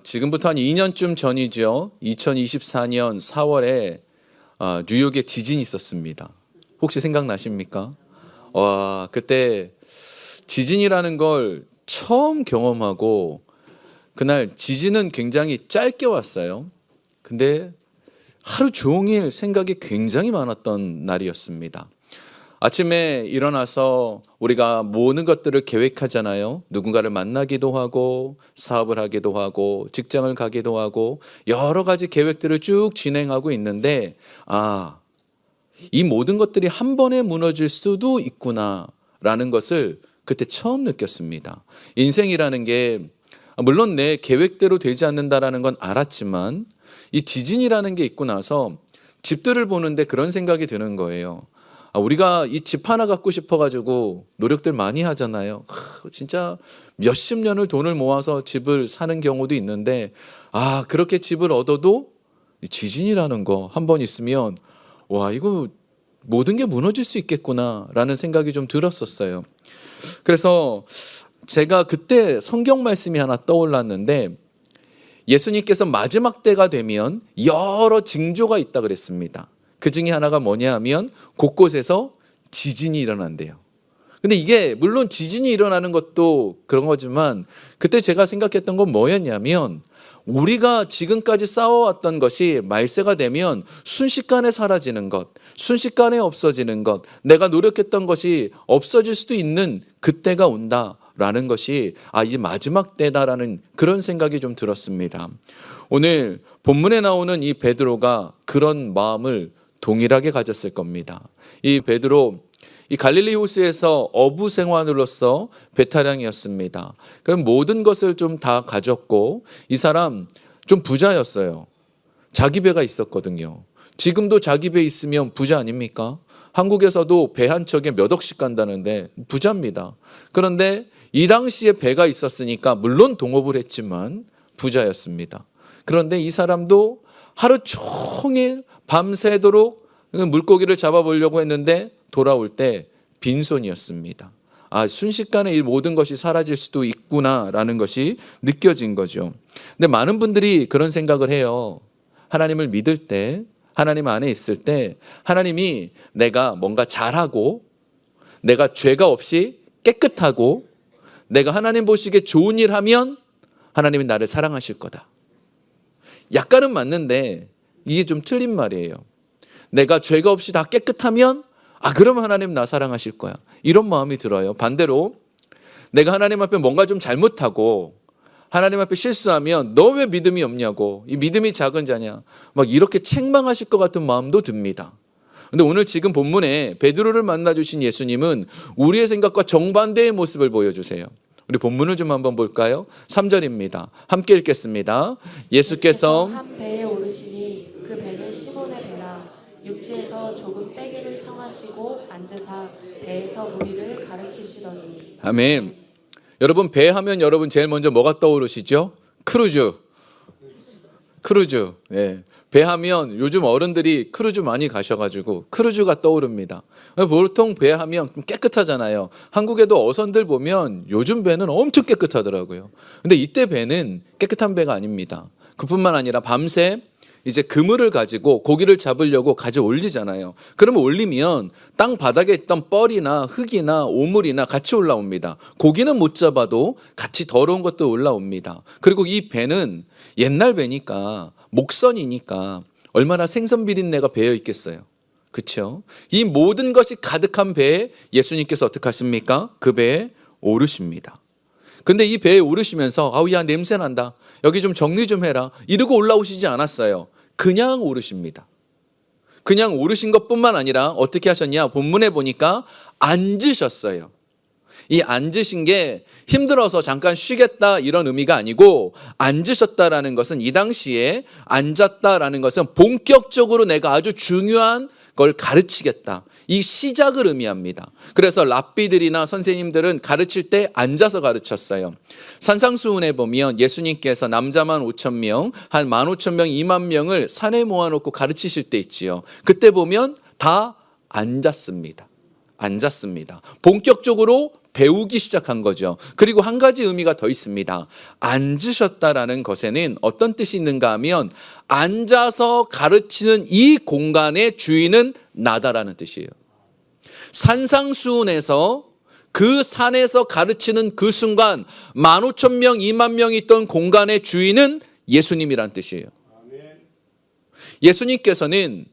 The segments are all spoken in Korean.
지금부터 한 2년쯤 전이죠. 2024년 4월에 뉴욕에 지진이 있었습니다. 혹시 생각나십니까? 와, 그때 지진이라는 걸 처음 경험하고 그날 지진은 굉장히 짧게 왔어요. 근데 하루 종일 생각이 굉장히 많았던 날이었습니다. 아침에 일어나서 우리가 모든 것들을 계획하잖아요. 누군가를 만나기도 하고 사업을 하기도 하고 직장을 가기도 하고 여러 가지 계획들을 쭉 진행하고 있는데 이 모든 것들이 한 번에 무너질 수도 있구나라는 것을 그때 처음 느꼈습니다. 인생이라는 게 물론 내 계획대로 되지 않는다라는 건 알았지만 이 지진이라는 게 있고 나서 집들을 보는데 그런 생각이 드는 거예요. 우리가 이 집 하나 갖고 싶어가지고 노력들 많이 하잖아요. 진짜 몇십 년을 돈을 모아서 집을 사는 경우도 있는데 그렇게 집을 얻어도 지진이라는 거 한 번 있으면 와, 이거 모든 게 무너질 수 있겠구나라는 생각이 좀 들었었어요. 그래서 제가 그때 성경 말씀이 하나 떠올랐는데 예수님께서 마지막 때가 되면 여러 징조가 있다 그랬습니다. 그 중에 하나가 뭐냐 하면 곳곳에서 지진이 일어난대요. 근데 이게 물론 지진이 일어나는 것도 그런 거지만 그때 제가 생각했던 건 뭐였냐면 우리가 지금까지 쌓아왔던 것이 말세가 되면 순식간에 사라지는 것, 순식간에 없어지는 것, 내가 노력했던 것이 없어질 수도 있는 그때가 온다라는 것이 이제 마지막 때다라는 그런 생각이 좀 들었습니다. 오늘 본문에 나오는 이 베드로가 그런 마음을 동일하게 가졌을 겁니다. 이 베드로 이 갈릴리 호수에서 어부 생활으로서 배타량이었습니다. 그럼 모든 것을 좀 다 가졌고 이 사람 좀 부자였어요. 자기 배가 있었거든요. 지금도 자기 배 있으면 부자 아닙니까? 한국에서도 배 한 척에 몇 억씩 간다는데 부자입니다. 그런데 이 당시에 배가 있었으니까 물론 동업을 했지만 부자였습니다. 그런데 이 사람도 하루 종일 밤새도록 물고기를 잡아보려고 했는데 돌아올 때 빈손이었습니다. 순식간에 이 모든 것이 사라질 수도 있구나라는 것이 느껴진 거죠. 근데 많은 분들이 그런 생각을 해요. 하나님을 믿을 때, 하나님 안에 있을 때 하나님이 내가 뭔가 잘하고 내가 죄가 없이 깨끗하고 내가 하나님 보시기에 좋은 일 하면 하나님이 나를 사랑하실 거다. 약간은 맞는데 이게 좀 틀린 말이에요. 내가 죄가 없이 다 깨끗하면 그러면 하나님 나 사랑하실 거야. 이런 마음이 들어요. 반대로 내가 하나님 앞에 뭔가 좀 잘못하고 하나님 앞에 실수하면 너 왜 믿음이 없냐고, 이 믿음이 작은 자냐, 막 이렇게 책망하실 것 같은 마음도 듭니다. 근데 오늘 지금 본문에 베드로를 만나 주신 예수님은 우리의 생각과 정반대의 모습을 보여주세요. 우리 본문을 좀 한번 볼까요? 3절입니다. 함께 읽겠습니다. 예수께서 한 배에 오르시니 그 배는 시몬의 배라. 육지에서 조금 떼기를 청하시고 앉으사 배에서 무리를 가르치시더니. 아멘. 여러분, 배 하면 여러분 제일 먼저 뭐가 떠오르시죠? 크루즈. 네. 배 하면 요즘 어른들이 크루즈 많이 가셔가지고 크루즈가 떠오릅니다. 보통 배 하면 좀 깨끗하잖아요. 한국에도 어선들 보면 요즘 배는 엄청 깨끗하더라고요. 근데 이때 배는 깨끗한 배가 아닙니다. 그뿐만 아니라 밤새 이제 그물을 가지고 고기를 잡으려고 가져 올리잖아요. 그러면 올리면 땅 바닥에 있던 뻘이나 흙이나 오물이나 같이 올라옵니다. 고기는 못 잡아도 같이 더러운 것도 올라옵니다. 그리고 이 배는 옛날 배니까 목선이니까 얼마나 생선 비린내가 배어 있겠어요. 그렇죠? 이 모든 것이 가득한 배에 예수님께서 어떻게 하십니까? 그 배에 오르십니다. 근데 이 배에 오르시면서 야, 냄새 난다, 여기 좀 정리 좀 해라, 이러고 올라오시지 않았어요. 그냥 오르십니다. 그냥 오르신 것뿐만 아니라 어떻게 하셨냐? 본문에 보니까 앉으셨어요. 이 앉으신 게 힘들어서 잠깐 쉬겠다 이런 의미가 아니고, 앉으셨다라는 것은 이 당시에 앉았다라는 것은 본격적으로 내가 아주 중요한 걸 가르치겠다, 이 시작을 의미합니다. 그래서 랍비들이나 선생님들은 가르칠 때 앉아서 가르쳤어요. 산상수훈에 보면 예수님께서 남자만 5,000명, 한 15,000명, 2만 명을 산에 모아놓고 가르치실 때 있지요. 그때 보면 다 앉았습니다. 본격적으로 배우기 시작한 거죠. 그리고 한 가지 의미가 더 있습니다. 앉으셨다라는 것에는 어떤 뜻이 있는가 하면 앉아서 가르치는 이 공간의 주인은 나다라는 뜻이에요. 산상수훈에서 그 산에서 가르치는 그 순간 15,000명, 2만 명이 있던 공간의 주인은 예수님이란 뜻이에요. 예수님께서는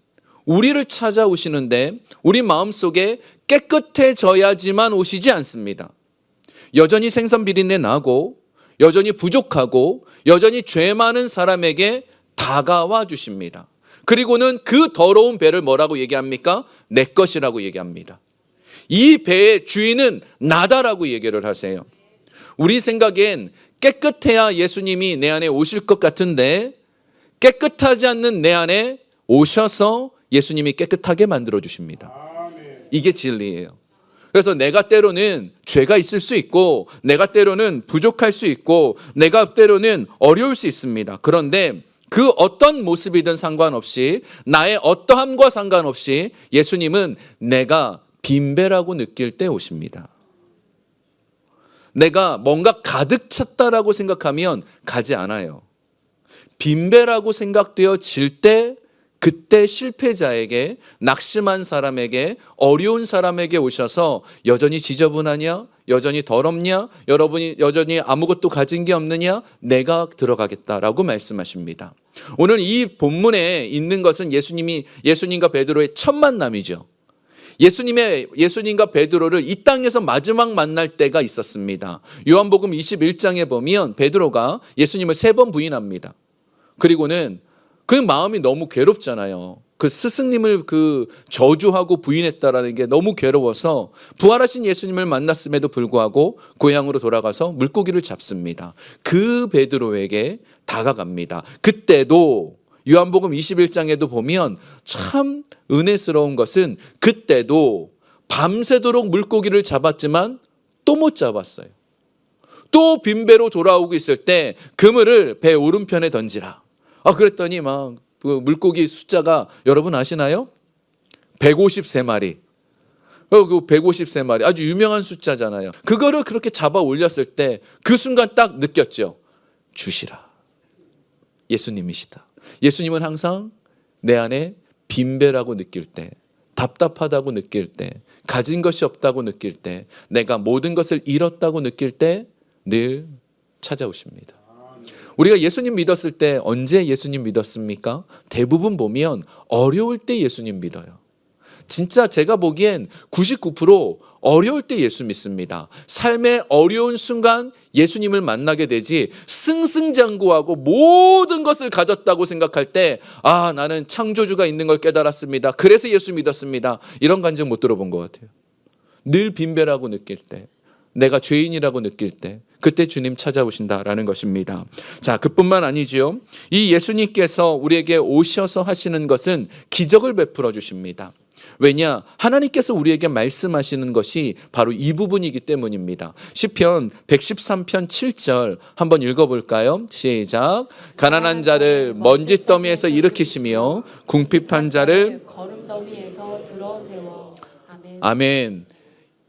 우리를 찾아오시는데 우리 마음속에 깨끗해져야지만 오시지 않습니다. 여전히 생선비린내 나고 여전히 부족하고 여전히 죄 많은 사람에게 다가와 주십니다. 그리고는 그 더러운 배를 뭐라고 얘기합니까? 내 것이라고 얘기합니다. 이 배의 주인은 나다라고 얘기를 하세요. 우리 생각엔 깨끗해야 예수님이 내 안에 오실 것 같은데 깨끗하지 않는 내 안에 오셔서 예수님이 깨끗하게 만들어 주십니다. 이게 진리예요. 그래서 내가 때로는 죄가 있을 수 있고 내가 때로는 부족할 수 있고 내가 때로는 어려울 수 있습니다. 그런데 그 어떤 모습이든 상관없이 나의 어떠함과 상관없이 예수님은 내가 빈배라고 느낄 때 오십니다. 내가 뭔가 가득 찼다라고 생각하면 가지 않아요. 빈배라고 생각되어질 때 그때 실패자에게, 낙심한 사람에게, 어려운 사람에게 오셔서 여전히 지저분하냐? 여전히 더럽냐? 여러분이 여전히 아무것도 가진 게 없느냐? 내가 들어가겠다라고 말씀하십니다. 오늘 이 본문에 있는 것은 예수님과 베드로의 첫 만남이죠. 예수님과 베드로를 이 땅에서 마지막 만날 때가 있었습니다. 요한복음 21장에 보면 베드로가 예수님을 3번 부인합니다. 그리고는 그 마음이 너무 괴롭잖아요. 그 스승님을 저주하고 부인했다라는 게 너무 괴로워서 부활하신 예수님을 만났음에도 불구하고 고향으로 돌아가서 물고기를 잡습니다. 그 베드로에게 다가갑니다. 그때도 요한복음 21장에도 보면 참 은혜스러운 것은 그때도 밤새도록 물고기를 잡았지만 또 못 잡았어요. 또 빈배로 돌아오고 있을 때 그물을 배 오른편에 던지라. 그랬더니 막 그 물고기 숫자가 여러분 아시나요? 153마리. 그 153마리 아주 유명한 숫자잖아요. 그거를 그렇게 잡아 올렸을 때 그 순간 딱 느꼈죠. 주시라. 예수님이시다. 예수님은 항상 내 안에 빈배라고 느낄 때, 답답하다고 느낄 때, 가진 것이 없다고 느낄 때, 내가 모든 것을 잃었다고 느낄 때 늘 찾아오십니다. 우리가 예수님 믿었을 때 언제 예수님 믿었습니까? 대부분 보면 어려울 때 예수님 믿어요. 진짜 제가 보기엔 99% 어려울 때 예수 믿습니다. 삶의 어려운 순간 예수님을 만나게 되지 승승장구하고 모든 것을 가졌다고 생각할 때 나는 창조주가 있는 걸 깨달았습니다. 그래서 예수 믿었습니다. 이런 간증 못 들어본 것 같아요. 늘 빈배라고 느낄 때, 내가 죄인이라고 느낄 때 그때 주님 찾아오신다라는 것입니다. 자, 그뿐만 아니죠. 이 예수님께서 우리에게 오셔서 하시는 것은 기적을 베풀어 주십니다. 왜냐? 하나님께서 우리에게 말씀하시는 것이 바로 이 부분이기 때문입니다. 시편 113편 7절 한번 읽어볼까요? 시작. 가난한 자를 먼지더미에서 일으키시며 궁핍한 자를 거름더미에서 들어세워. 아멘. 아멘.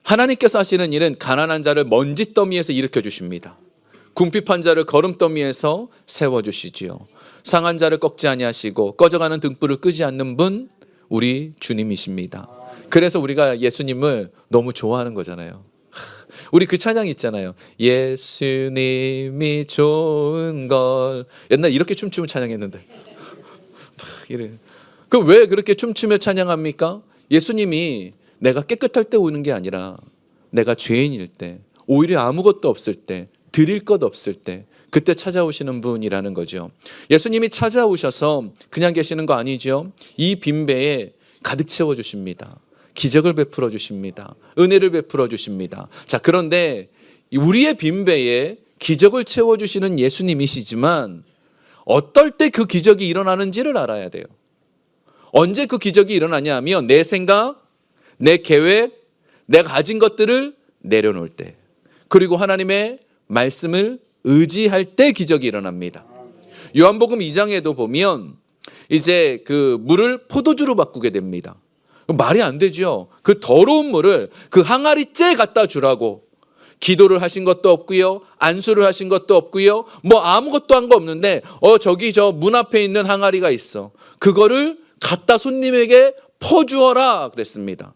하나님께서 하시는 일은 가난한 자를 먼지더미에서 일으켜 주십니다. 궁핍한 자를 거름더미에서 세워주시지요. 상한 자를 꺾지 아니하시고 꺼져가는 등불을 끄지 않는 분 우리 주님이십니다. 그래서 우리가 예수님을 너무 좋아하는 거잖아요. 우리 그 찬양 있잖아요. 예수님이 좋은 걸. 옛날 이렇게 춤추면 찬양했는데 이래. 그럼 왜 그렇게 춤추며 찬양합니까? 예수님이 내가 깨끗할 때 오는 게 아니라 내가 죄인일 때, 오히려 아무것도 없을 때, 드릴 것 없을 때 그때 찾아오시는 분이라는 거죠. 예수님이 찾아오셔서 그냥 계시는 거 아니죠. 이 빈배에 가득 채워주십니다. 기적을 베풀어 주십니다. 은혜를 베풀어 주십니다. 자, 그런데 우리의 빈배에 기적을 채워주시는 예수님이시지만 어떨 때 그 기적이 일어나는지를 알아야 돼요. 언제 그 기적이 일어나냐 하면 내 생각, 내 계획, 내가 가진 것들을 내려놓을 때, 그리고 하나님의 말씀을 의지할 때 기적이 일어납니다. 요한복음 2장에도 보면 이제 그 물을 포도주로 바꾸게 됩니다. 말이 안 되죠. 그 더러운 물을 그 항아리째 갖다 주라고 기도를 하신 것도 없고요. 안수를 하신 것도 없고요. 뭐 아무것도 한 거 없는데 저기 저 문 앞에 있는 항아리가 있어. 그거를 갖다 손님에게 퍼주어라 그랬습니다.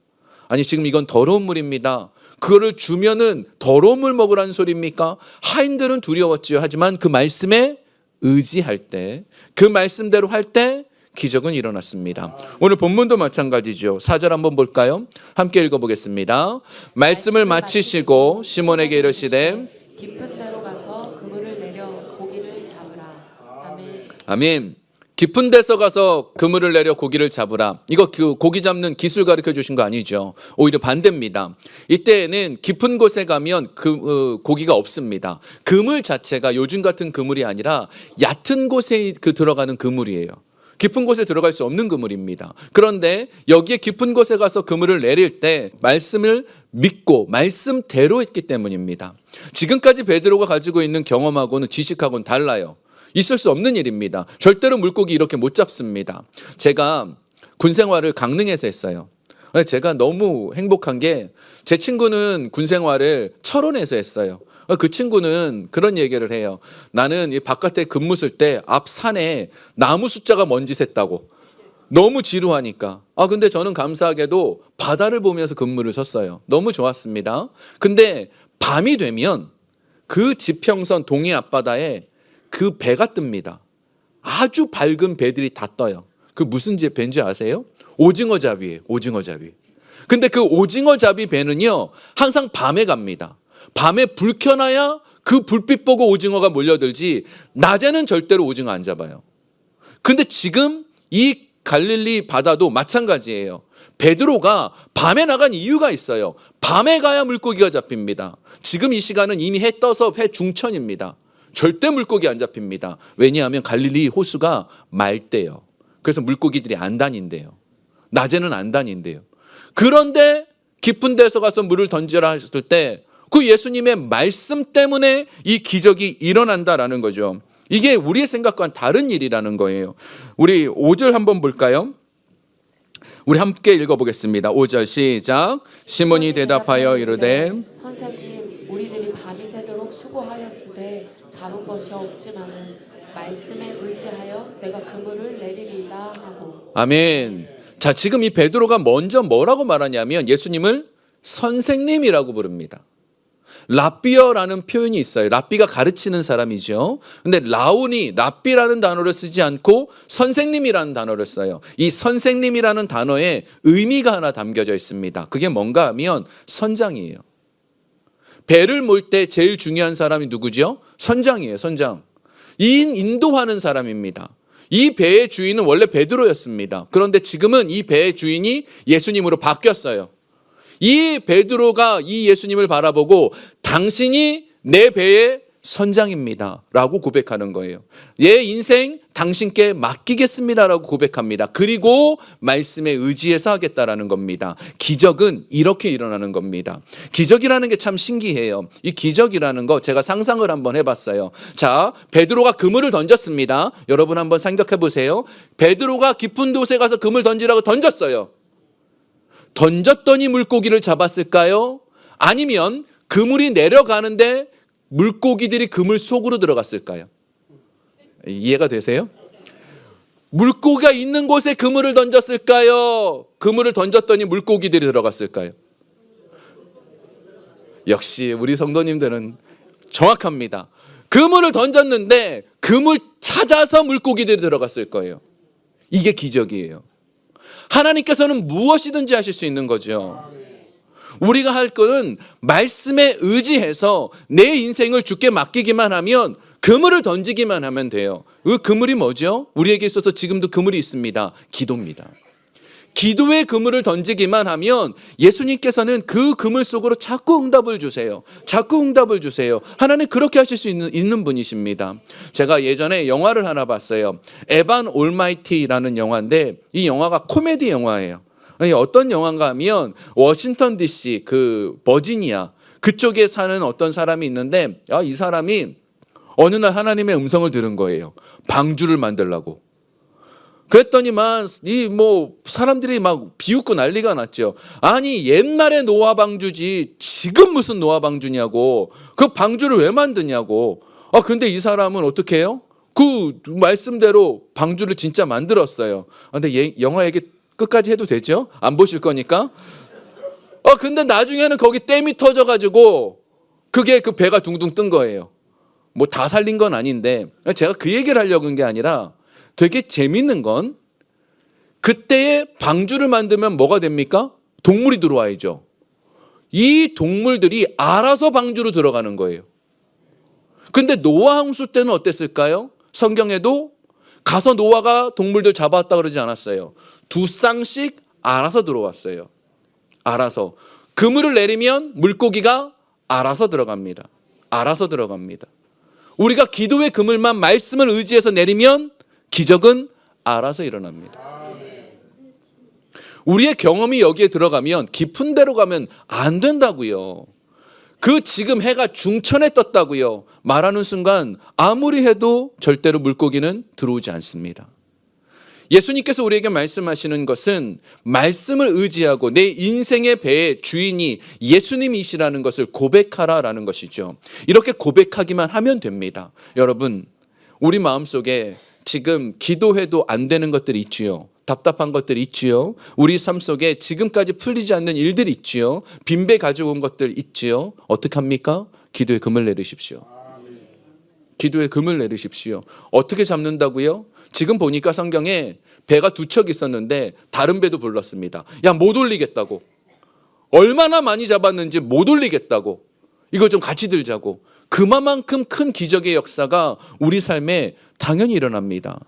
아니 지금 이건 더러운 물입니다. 그거를 주면은 더러운 물 먹으라는 소리입니까? 하인들은 두려웠지요. 하지만 그 말씀에 의지할 때, 그 말씀대로 할 때 기적은 일어났습니다. 오늘 본문도 마찬가지죠. 4절 한번 볼까요? 함께 읽어보겠습니다. 말씀을 마치시고 시몬에게 이르시되 깊은 데로 가서 그물을 내려 고기를 잡으라. 아멘. 아멘. 깊은 데서 가서 그물을 내려 고기를 잡으라. 이거 그 고기 잡는 기술 가르쳐 주신 거 아니죠. 오히려 반대입니다. 이때에는 깊은 곳에 가면 고기가 없습니다. 그물 자체가 요즘 같은 그물이 아니라 얕은 곳에 들어가는 그물이에요. 깊은 곳에 들어갈 수 없는 그물입니다. 그런데 여기에 깊은 곳에 가서 그물을 내릴 때 말씀을 믿고 말씀대로 했기 때문입니다. 지금까지 베드로가 가지고 있는 경험하고는 지식하고는 달라요. 있을 수 없는 일입니다. 절대로 물고기 이렇게 못 잡습니다. 제가 군 생활을 강릉에서 했어요. 제가 너무 행복한 게 제 친구는 군 생활을 철원에서 했어요. 그 친구는 그런 얘기를 해요. 나는 이 바깥에 근무 쓸 때 앞 산에 나무 숫자가 먼지 샜다고. 너무 지루하니까. 근데 저는 감사하게도 바다를 보면서 근무를 섰어요. 너무 좋았습니다. 근데 밤이 되면 그 지평선 동해 앞바다에 그 배가 뜹니다. 아주 밝은 배들이 다 떠요. 그 무슨 배인지 아세요? 오징어 잡이에요. 오징어 잡이. 근데 그 오징어 잡이 배는요, 항상 밤에 갑니다. 밤에 불 켜놔야 그 불빛 보고 오징어가 몰려들지 낮에는 절대로 오징어 안 잡아요. 근데 지금 이 갈릴리 바다도 마찬가지예요. 베드로가 밤에 나간 이유가 있어요. 밤에 가야 물고기가 잡힙니다. 지금 이 시간은 이미 해 떠서 해 중천입니다. 절대 물고기 안 잡힙니다. 왜냐하면 갈릴리 호수가 맑대요. 그래서 물고기들이 안 다닌대요. 낮에는 안 다닌대요. 그런데 깊은 데서 가서 물을 던지라 하셨을 때 그 예수님의 말씀 때문에 이 기적이 일어난다라는 거죠. 이게 우리의 생각과는 다른 일이라는 거예요. 우리 5절 한번 볼까요? 우리 함께 읽어보겠습니다. 5절 시작. 시몬이 대답하여 이르되 선생님, 우리들이 밤이 새도록 수고하였으되 잡은 것이 없지만은 말씀에 의지하여 내가 그물을 내리리이다 하고. 아멘. 자, 지금 이 베드로가 먼저 뭐라고 말하냐면 예수님을 선생님이라고 부릅니다. 랍비어라는 표현이 있어요. 랍비가 가르치는 사람이죠. 근데 라온이 랍비라는 단어를 쓰지 않고 선생님이라는 단어를 써요. 이 선생님이라는 단어에 의미가 하나 담겨져 있습니다. 그게 뭔가 하면 선장이에요. 배를 몰 때 제일 중요한 사람이 누구죠? 선장이에요. 선장. 인도하는 사람입니다. 이 배의 주인은 원래 베드로였습니다. 그런데 지금은 이 배의 주인이 예수님으로 바뀌었어요. 이 베드로가 이 예수님을 바라보고 당신이 내 배의 선장입니다 라고 고백하는 거예요. 내 인생 당신께 맡기겠습니다 라고 고백합니다. 그리고 말씀에 의지해서 하겠다라는 겁니다. 기적은 이렇게 일어나는 겁니다. 기적이라는 게 참 신기해요. 이 기적이라는 거 제가 상상을 한번 해봤어요. 자, 베드로가 그물을 던졌습니다. 여러분 한번 생각해 보세요. 베드로가 깊은 곳에 가서 그물 던지라고 던졌어요. 던졌더니 물고기를 잡았을까요? 아니면 그물이 내려가는데 물고기들이 그물 속으로 들어갔을까요? 이해가 되세요? 물고기가 있는 곳에 그물을 던졌을까요? 그물을 던졌더니 물고기들이 들어갔을까요? 역시 우리 성도님들은 정확합니다. 그물을 던졌는데 그물 찾아서 물고기들이 들어갔을 거예요. 이게 기적이에요. 하나님께서는 무엇이든지 하실 수 있는 거죠. 우리가 할 거는 말씀에 의지해서 내 인생을 주께 맡기기만 하면 그물을 던지기만 하면 돼요. 그 그물이 뭐죠? 우리에게 있어서 지금도 그물이 있습니다. 기도입니다. 기도의 그물을 던지기만 하면 예수님께서는 그 그물 속으로 자꾸 응답을 주세요. 자꾸 응답을 주세요. 하나님 그렇게 하실 수 있는 분이십니다. 제가 예전에 영화를 하나 봤어요. 에반 올마이티라는 영화인데 이 영화가 코미디 영화예요. 어떤 영화인가 하면 워싱턴 DC 그 버지니아 그쪽에 사는 어떤 사람이 있는데 이 사람이 어느 날 하나님의 음성을 들은 거예요. 방주를 만들라고. 그랬더니만 이 뭐 사람들이 막 비웃고 난리가 났죠. 아니 옛날에 노아 방주지 지금 무슨 노아 방주냐고. 그 방주를 왜 만드냐고. 아 근데 이 사람은 어떻게 해요? 그 말씀대로 방주를 진짜 만들었어요. 아, 근데 영화 얘기 끝까지 해도 되죠? 안 보실 거니까. 근데 나중에는 거기 댐이 터져가지고 그게 그 배가 둥둥 뜬 거예요. 뭐 다 살린 건 아닌데 제가 그 얘기를 하려고 한 게 아니라 되게 재밌는 건 그때의 방주를 만들면 뭐가 됩니까? 동물이 들어와야죠. 이 동물들이 알아서 방주로 들어가는 거예요. 근데 노아 홍수 때는 어땠을까요? 성경에도 가서 노아가 동물들 잡아왔다 그러지 않았어요. 두 쌍씩 알아서 들어왔어요. 알아서. 그물을 내리면 물고기가 알아서 들어갑니다. 알아서 들어갑니다. 우리가 기도의 그물만 말씀을 의지해서 내리면 기적은 알아서 일어납니다. 우리의 경험이 여기에 들어가면 깊은 데로 가면 안 된다고요. 그 지금 해가 중천에 떴다고요. 말하는 순간 아무리 해도 절대로 물고기는 들어오지 않습니다. 예수님께서 우리에게 말씀하시는 것은 말씀을 의지하고 내 인생의 배의 주인이 예수님이시라는 것을 고백하라라는 것이죠. 이렇게 고백하기만 하면 됩니다. 여러분, 우리 마음속에 지금 기도해도 안 되는 것들이 있지요. 답답한 것들이 있지요. 우리 삶 속에 지금까지 풀리지 않는 일들이 있지요. 빈배 가져온 것들 있지요. 어떻게 합니까? 기도의 금을 내리십시오. 기도의 금을 내리십시오. 어떻게 잡는다고요? 지금 보니까 성경에 배가 두 척 있었는데 다른 배도 불렀습니다. 야, 못 올리겠다고. 얼마나 많이 잡았는지 못 올리겠다고. 이거 좀 같이 들자고. 그만큼 큰 기적의 역사가 우리 삶에 당연히 일어납니다.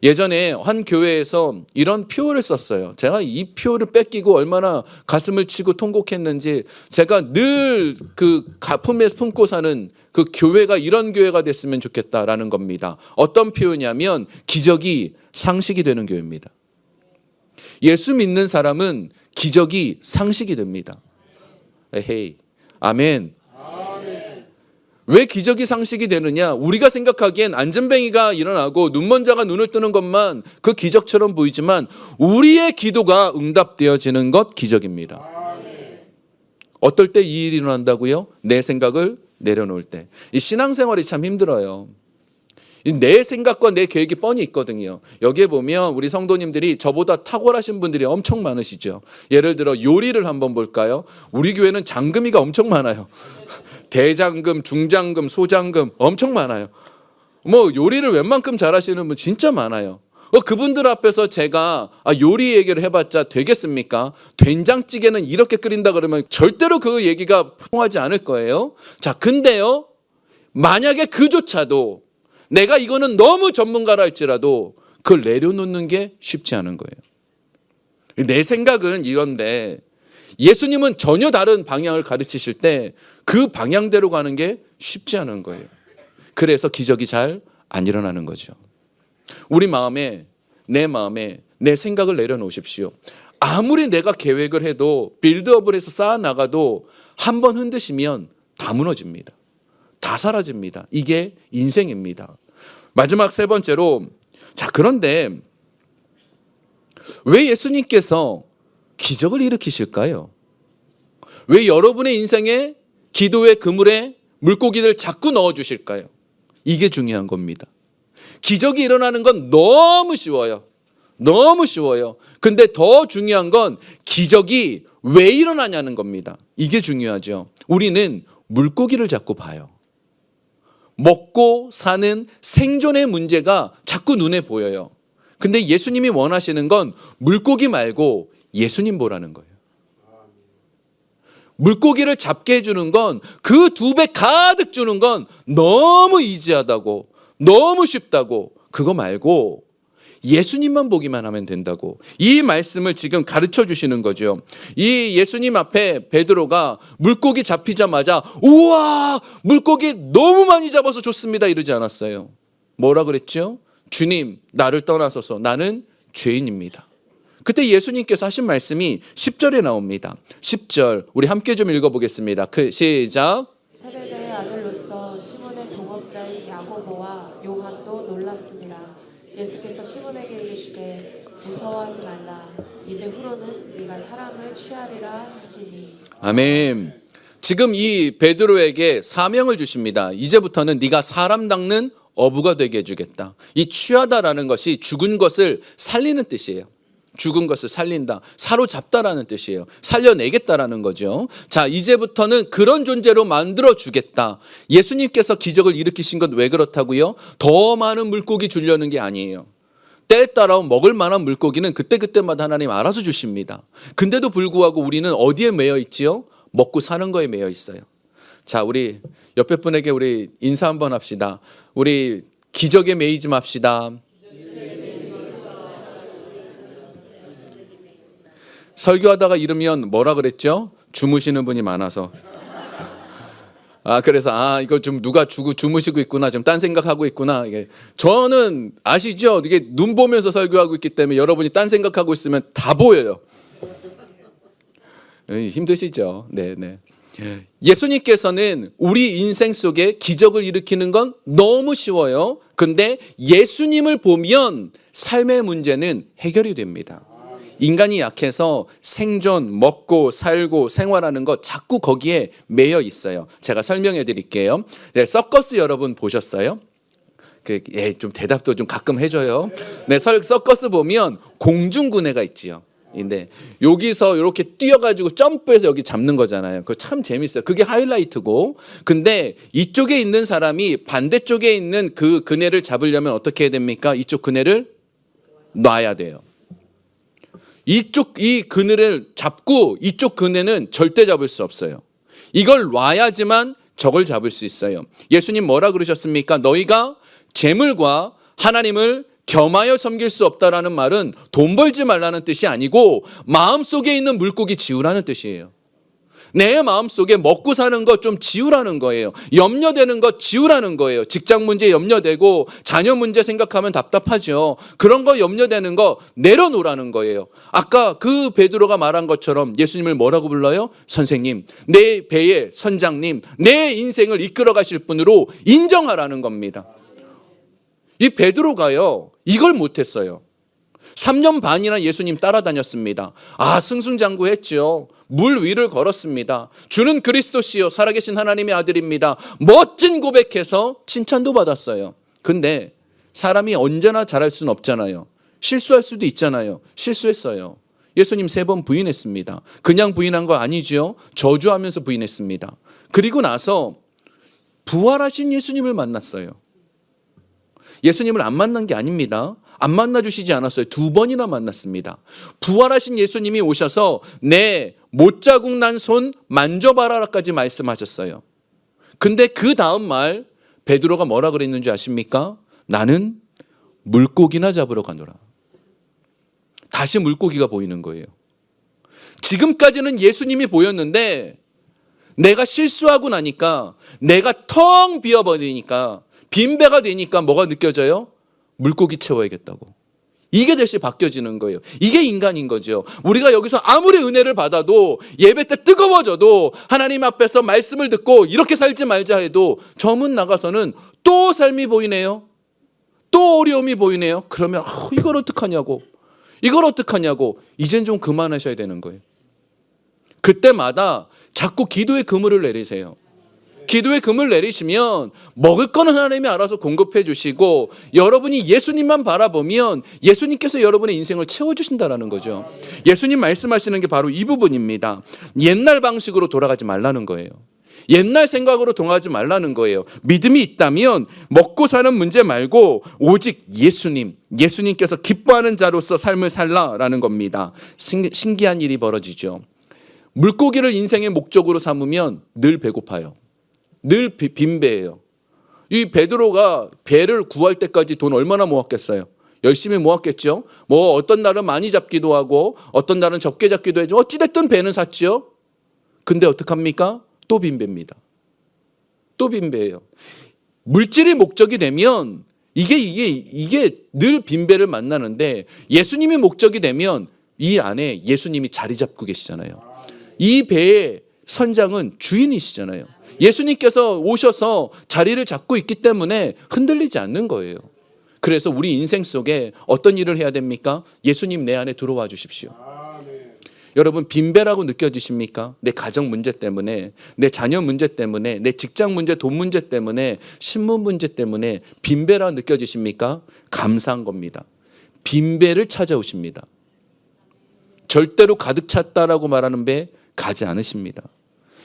예전에 한 교회에서 이런 표어를 썼어요. 제가 이 표어를 뺏기고 얼마나 가슴을 치고 통곡했는지 제가 늘 그 가품에 품고 사는 그 교회가 이런 교회가 됐으면 좋겠다라는 겁니다. 어떤 표현이냐면 기적이 상식이 되는 교회입니다. 예수 믿는 사람은 기적이 상식이 됩니다. 에헤이, 아멘. 왜 기적이 상식이 되느냐? 우리가 생각하기엔 안전뱅이가 일어나고 눈먼자가 눈을 뜨는 것만 그 기적처럼 보이지만 우리의 기도가 응답되어지는 것 기적입니다. 어떨 때 이 일이 일어난다고요? 내 생각을 내려놓을 때. 이 신앙생활이 참 힘들어요. 내 생각과 내 계획이 뻔히 있거든요. 여기에 보면 우리 성도님들이 저보다 탁월하신 분들이 엄청 많으시죠. 예를 들어 요리를 한번 볼까요? 우리 교회는 장금이가 엄청 많아요. 대장금, 중장금, 소장금 엄청 많아요. 뭐 요리를 웬만큼 잘하시는 분 진짜 많아요. 그분들 앞에서 제가 요리 얘기를 해봤자 되겠습니까? 된장찌개는 이렇게 끓인다 그러면 절대로 그 얘기가 통하지 않을 거예요. 자, 근데요, 만약에 그조차도 내가 이거는 너무 전문가라 할지라도 그걸 내려놓는 게 쉽지 않은 거예요. 내 생각은 이런데 예수님은 전혀 다른 방향을 가르치실 때 그 방향대로 가는 게 쉽지 않은 거예요. 그래서 기적이 잘 안 일어나는 거죠. 우리 마음에, 내 생각을 내려놓으십시오. 아무리 내가 계획을 해도 빌드업을 해서 쌓아나가도 한 번 흔드시면 다 무너집니다. 다 사라집니다. 이게 인생입니다. 마지막 세 번째로, 자, 그런데 왜 예수님께서 기적을 일으키실까요? 왜 여러분의 인생에 기도의 그물에 물고기를 자꾸 넣어주실까요? 이게 중요한 겁니다. 기적이 일어나는 건 너무 쉬워요. 너무 쉬워요. 근데 더 중요한 건 기적이 왜 일어나냐는 겁니다. 이게 중요하죠. 우리는 물고기를 자꾸 봐요. 먹고 사는 생존의 문제가 자꾸 눈에 보여요. 근데 예수님이 원하시는 건 물고기 말고 예수님 보라는 거예요. 물고기를 잡게 해주는 건 그 두 배 가득 주는 건 너무 이지하다고, 너무 쉽다고, 그거 말고 예수님만 보기만 하면 된다고. 이 말씀을 지금 가르쳐 주시는 거죠. 이 예수님 앞에 베드로가 물고기 잡히자마자 우와, 물고기 너무 많이 잡아서 좋습니다 이러지 않았어요. 뭐라 그랬죠? 주님, 나를 떠나소서, 나는 죄인입니다. 그때 예수님께서 하신 말씀이 10절에 나옵니다. 10절 우리 함께 좀 읽어보겠습니다. 시작. 세베대의 아들로서 시몬의 동업자인 야고보와 요한도 놀랐으니라. 예수께서 시몬에게 이르시되 무서워하지 말라. 이제 후로는 네가 사람을 취하리라 하시니. 아멘. 지금 이 베드로에게 사명을 주십니다. 이제부터는 네가 사람 닦는 어부가 되게 해주겠다. 이 취하다라는 것이 죽은 것을 살리는 뜻이에요. 죽은 것을 살린다, 사로잡다라는 뜻이에요. 살려내겠다라는 거죠. 자, 이제부터는 그런 존재로 만들어 주겠다. 예수님께서 기적을 일으키신 건 왜 그렇다고요? 더 많은 물고기 주려는 게 아니에요. 때에 따라 먹을 만한 물고기는 그때그때마다 하나님 알아서 주십니다. 근데도 불구하고 우리는 어디에 매여 있지요? 먹고 사는 거에 매여 있어요. 자, 우리 옆에 분에게 우리 인사 한번 합시다. 우리 기적에 매이지 맙시다. 설교하다가 이러면 뭐라 그랬죠? 주무시는 분이 많아서. 그래서 이거 좀 누가 주무시고 있구나, 좀 딴 생각하고 있구나. 이게 저는 아시죠? 이게 눈 보면서 설교하고 있기 때문에 여러분이 딴 생각하고 있으면 다 보여요. 힘드시죠? 네. 예수님께서는 우리 인생 속에 기적을 일으키는 건 너무 쉬워요. 근데 예수님을 보면 삶의 문제는 해결이 됩니다. 인간이 약해서 생존, 먹고 살고 생활하는 거 자꾸 거기에 매여 있어요. 제가 설명해 드릴게요. 네, 서커스 여러분 보셨어요? 좀 대답도 좀 가끔 해줘요. 네, 서커스 보면 공중군해가 있지요. 근데 여기서 이렇게 뛰어가지고 점프해서 여기 잡는 거잖아요. 그거 참 재밌어요. 그게 하이라이트고. 근데 이쪽에 있는 사람이 반대쪽에 있는 그 그네를 잡으려면 어떻게 해야 됩니까? 이쪽 그네를 놔야 돼요. 이 그네를 잡고 이쪽 그네는 절대 잡을 수 없어요. 이걸 놔야지만 저걸 잡을 수 있어요. 예수님 뭐라 그러셨습니까? 너희가 재물과 하나님을 겸하여 섬길 수 없다라는 말은 돈 벌지 말라는 뜻이 아니고 마음속에 있는 물고기 지우라는 뜻이에요. 내 마음속에 먹고 사는 것 좀 지우라는 거예요. 염려되는 것 지우라는 거예요. 직장 문제 염려되고 자녀 문제 생각하면 답답하죠. 그런 거 염려되는 거 내려놓으라는 거예요. 아까 그 베드로가 말한 것처럼 예수님을 뭐라고 불러요? 선생님, 내 배의 선장님, 내 인생을 이끌어 가실 분으로 인정하라는 겁니다. 이 베드로가요, 이걸 못했어요. 3년 반이나 예수님 따라다녔습니다. 승승장구했죠. 물 위를 걸었습니다. 주는 그리스도시요 살아계신 하나님의 아들입니다. 멋진 고백해서 칭찬도 받았어요. 근데 사람이 언제나 잘할 수는 없잖아요. 실수할 수도 있잖아요. 실수했어요. 예수님 3번 부인했습니다. 그냥 부인한 거 아니죠. 저주하면서 부인했습니다. 그리고 나서 부활하신 예수님을 만났어요. 예수님을 안 만난 게 아닙니다. 안 만나주시지 않았어요. 2번이나 만났습니다. 부활하신 예수님이 오셔서 내 못자국 난 손 만져봐라까지 말씀하셨어요. 근데 그 다음 말 베드로가 뭐라 그랬는지 아십니까? 나는 물고기나 잡으러 가노라. 다시 물고기가 보이는 거예요. 지금까지는 예수님이 보였는데 내가 실수하고 나니까 내가 텅 비어버리니까 빈배가 되니까 뭐가 느껴져요? 물고기 채워야겠다고. 이게 대신 바뀌어지는 거예요. 이게 인간인 거죠. 우리가 여기서 아무리 은혜를 받아도 예배 때 뜨거워져도 하나님 앞에서 말씀을 듣고 이렇게 살지 말자 해도 저 문 나가서는 또 삶이 보이네요. 또 어려움이 보이네요. 그러면 이걸 어떡하냐고. 이젠 좀 그만하셔야 되는 거예요. 그때마다 자꾸 기도의 그물을 내리세요. 기도의 금을 내리시면 먹을 거는 하나님이 알아서 공급해 주시고 여러분이 예수님만 바라보면 예수님께서 여러분의 인생을 채워주신다는 거죠. 예수님 말씀하시는 게 바로 이 부분입니다. 옛날 방식으로 돌아가지 말라는 거예요. 옛날 생각으로 돌아가지 말라는 거예요. 믿음이 있다면 먹고 사는 문제 말고 오직 예수님께서 기뻐하는 자로서 삶을 살라라는 겁니다. 신기한 일이 벌어지죠. 물고기를 인생의 목적으로 삼으면 늘 배고파요. 늘 빈배예요. 이 베드로가 배를 구할 때까지 돈 얼마나 모았겠어요? 열심히 모았겠죠. 어떤 날은 많이 잡기도 하고 어떤 날은 적게 잡기도 해죠. 어찌됐든 배는 샀지요. 근데 어떡합니까? 또 빈배입니다. 또 빈배예요. 물질이 목적이 되면 이게 늘 빈배를 만나는데 예수님이 목적이 되면 이 안에 예수님이 자리 잡고 계시잖아요. 이 배의 선장은 주인이시잖아요. 예수님께서 오셔서 자리를 잡고 있기 때문에 흔들리지 않는 거예요. 그래서 우리 인생 속에 어떤 일을 해야 됩니까? 예수님 내 안에 들어와 주십시오. 여러분, 빈배라고 느껴지십니까? 내 가정 문제 때문에, 내 자녀 문제 때문에, 내 직장 문제, 돈 문제 때문에, 신문 문제 때문에 빈배라 느껴지십니까? 감사한 겁니다. 빈배를 찾아오십니다. 절대로 가득 찼다라고 말하는 배 가지 않으십니다.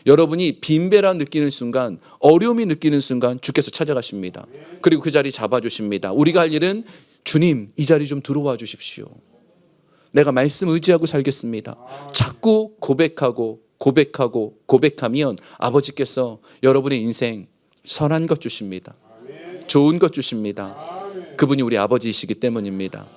여러분이 빈배라 느끼는 순간, 어려움이 느끼는 순간 주께서 찾아가십니다. 그리고 그 자리 잡아주십니다. 우리가 할 일은 주님, 이 자리 좀 들어와 주십시오. 내가 말씀 의지하고 살겠습니다. 자꾸 고백하면 아버지께서 여러분의 인생 선한 것 주십니다. 좋은 것 주십니다. 그분이 우리 아버지이시기 때문입니다.